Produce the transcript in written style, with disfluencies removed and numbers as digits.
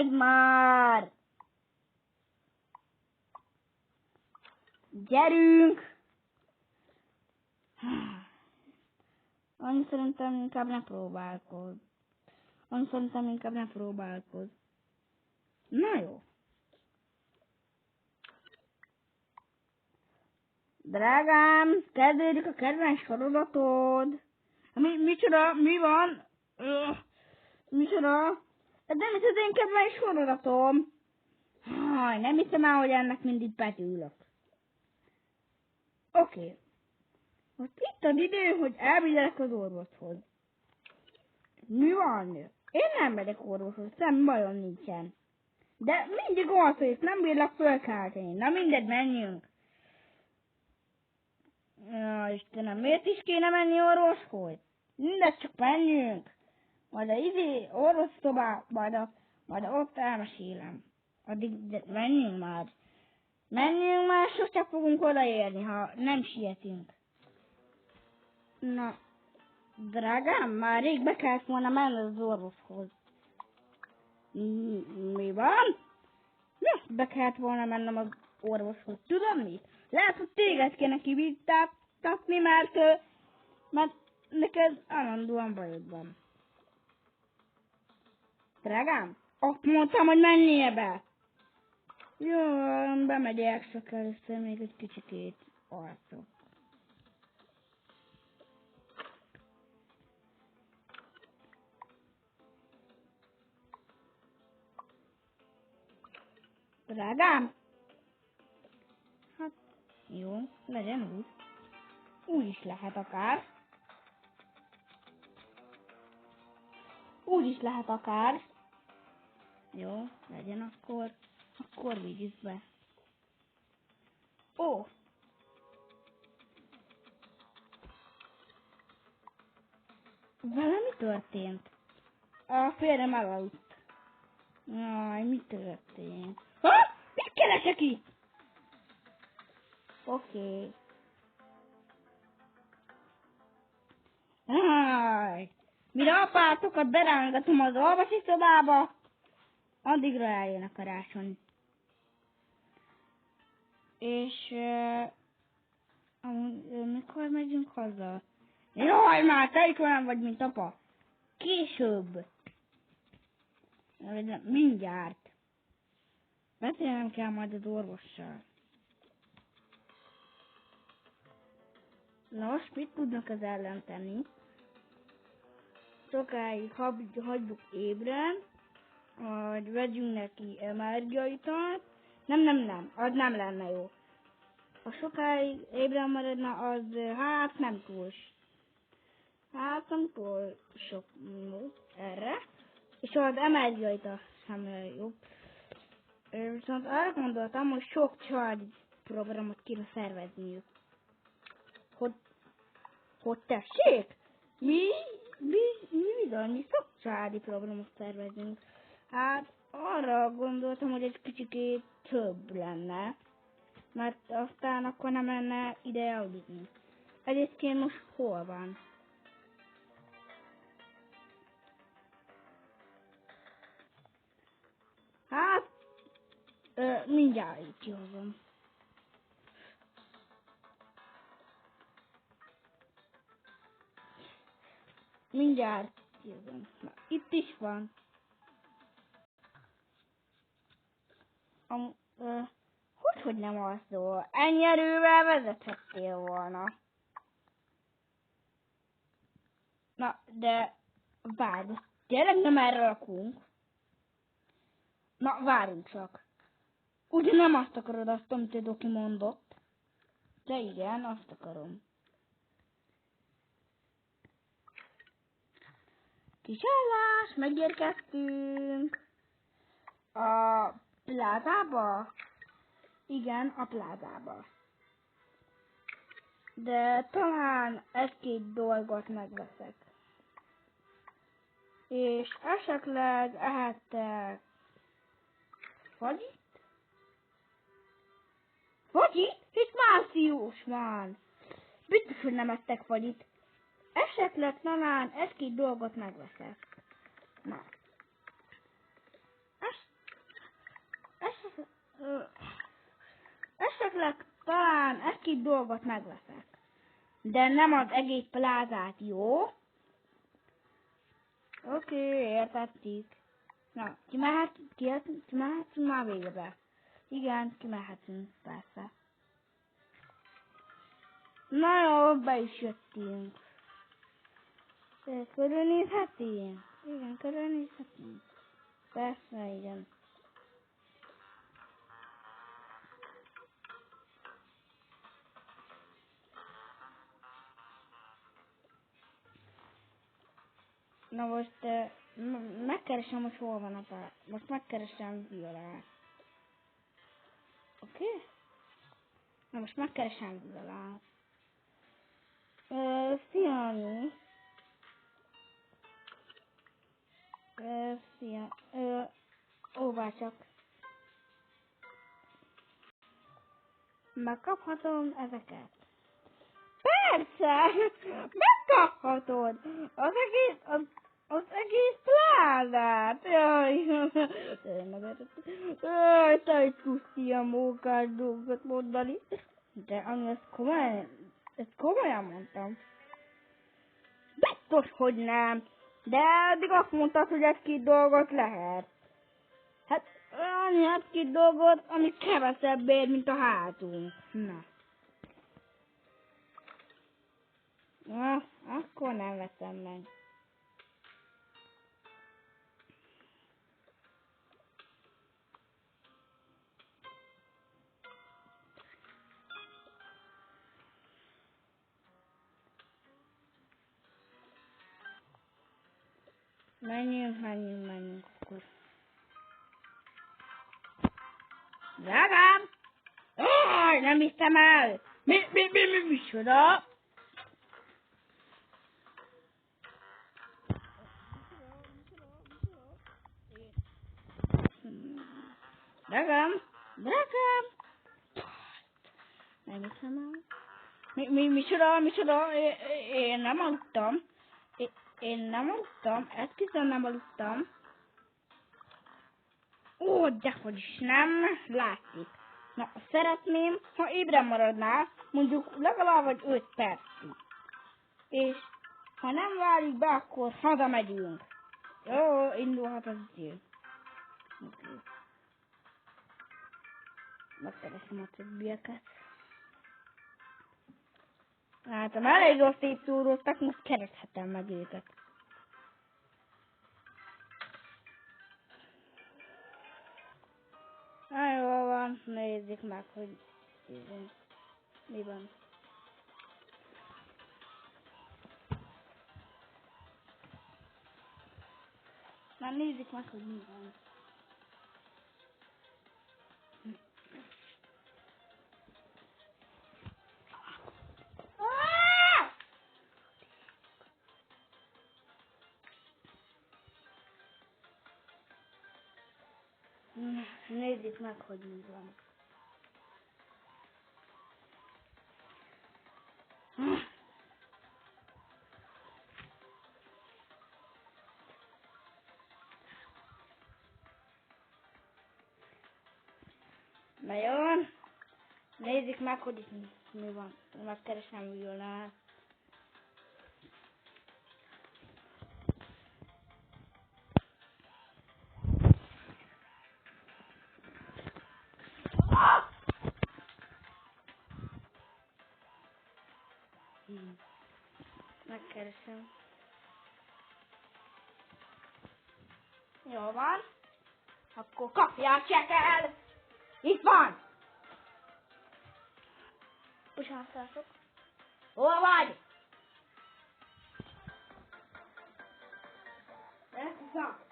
meg már! Gyerünk! Annyi szerintem inkább ne próbálkozz. Na jó. Drágám, kezdődik a kedvenc sorodatod. Micsoda? Mi van? Micsoda? Ez nem is az én kedvenc sorodatom. Nem hiszem el, hogy ennek mindig betűlök. Oké. Most itt az idő, hogy elvigyelek az orvoshoz. Mi van? Én nem megyek orvoshoz, semmi bajom nincsen. De mindig alszik, nem bírlak fölkelteni. Na mindegy, menjünk. Ja, Istenem, miért is kéne menni orvoshoz? Mindegy, csak menjünk. Majd a orvosszobá, majd ott elmesélem. Addig menjünk már. Sose fogunk odaérni, ha nem sietünk. Na, drágám, már rég be kellett volna menni az orvoshoz. Mi van? Ja, be kellett volna mennem az orvoshoz. Tudod mit? Lehet, hogy téged kéne kivittatni, mert neked állandóan bajod van. Drágám, azt mondtam, hogy menjél be. Jó, bemegyek, csak először még egy kicsikét alszok. Drágám? Hát, jó, legyen úgy. Úgy is lehet akár. Jó, legyen akkor. Akkor vigyük be. Ó! Valami történt. A férjem elaludt. Jaj, mi történt? Mit keresek itt? Oké. Mire apátokat berángatom az orvosi szobába, addigra eljön a karácsony. És mikor megyünk haza? Jaj, már te is olyan vagy, mint apa. Később. Mindjárt. Beszélnem kell majd az orvossal. Nos, mit tudnak az ellen tenni? Sokáig hagyjuk ébren, hogy vegyünk neki energiaitalt. Nem, az nem lenne jó. Ha sokáig ébren maradna, az nem túl sok erre. És az energiaitalt sem jobb. Viszont arra gondoltam, hogy sok családi programot kéne szervezniük. Hogy tessék? Mi sok családi programot szervezünk. Hát arra gondoltam, hogy egy kicsikét több lenne, mert aztán akkor nem lenne ideje aludni. Egyébként most hol van? Hát, mindjárt itt kihozom. Mindjárt kihozom. Na, itt is van. Hogy nem alszol? Ennyi erővel vezethettél volna. Na, de várj, tényleg nem erre lakunk? Na, várjunk csak. Ugye nem azt akarod, amit a doki mondott? De igen, azt akarom. Kisállás, megérkeztünk. A plázába? Igen, a plázába. De talán egy-két dolgot megveszek. És esetleg ehettek fagyit? Fagyit? Itt március van. Biztos, hogy nem ettek fagyit. Esetleg talán egy-két dolgot megveszek. Na. Esetleg talán egy-két dolgot megveszek. De nem az egész plázát, jó? Oké, értettük. Na, kimehetünk már végre. Igen, kimehetünk, persze. Na jó, be is jöttünk. Körülnézhetünk? Igen, körülnézhetünk. Persze, igen. Na most megkeresem, hogy hol van a pár. Most megkeresem Violát. Oké? Na most megkeresem Violát. Szia, Anni. Szia. Bácsak. Megkaphatom ezeket? Persze! Megkaphatod! Az egész plázát! Jaj! Te egy puszti ilyen mókás dolgot mondani. De ami ezt komolyan mondtam. Biztos, hogy nem. De eddig azt mondtad, hogy egy-két dolgot lehet. Hát annyi egy-két dolgot, ami kevesebb ér, mint a hátunk. Na, akkor nem veszem meg. Menjünk akkor. Drágám! Nem hiszem el! Micsoda? Drágám! Nem hiszem el. Micsoda? Én nem aludtam. Én nem aludtam. Esküszöm, nem aludtam. Ó, dehogy is nem. Látszik. Na, szeretném, ha ébren maradnál, mondjuk legalább vagy 5 percig. És ha nem várjuk be, akkor hazamegyünk. Jó, indulhat az idő. Okay. Megkeresem a többieket. Hát, ha elég rossz szétszóróztak, most kereshetem meg őket. Na jól van, nézzük meg, hogy mi van. Na nézzük meg, hogy mi van. Nézzük meg, hogy mi van. Na jó, nézzük meg, hogy itt mi van. Megkeresem Violát. Megkeresem. Jó van. Akkor kapjátok el! Itt van! Bocsánattátok. Hol vagy? Ezt hiszem.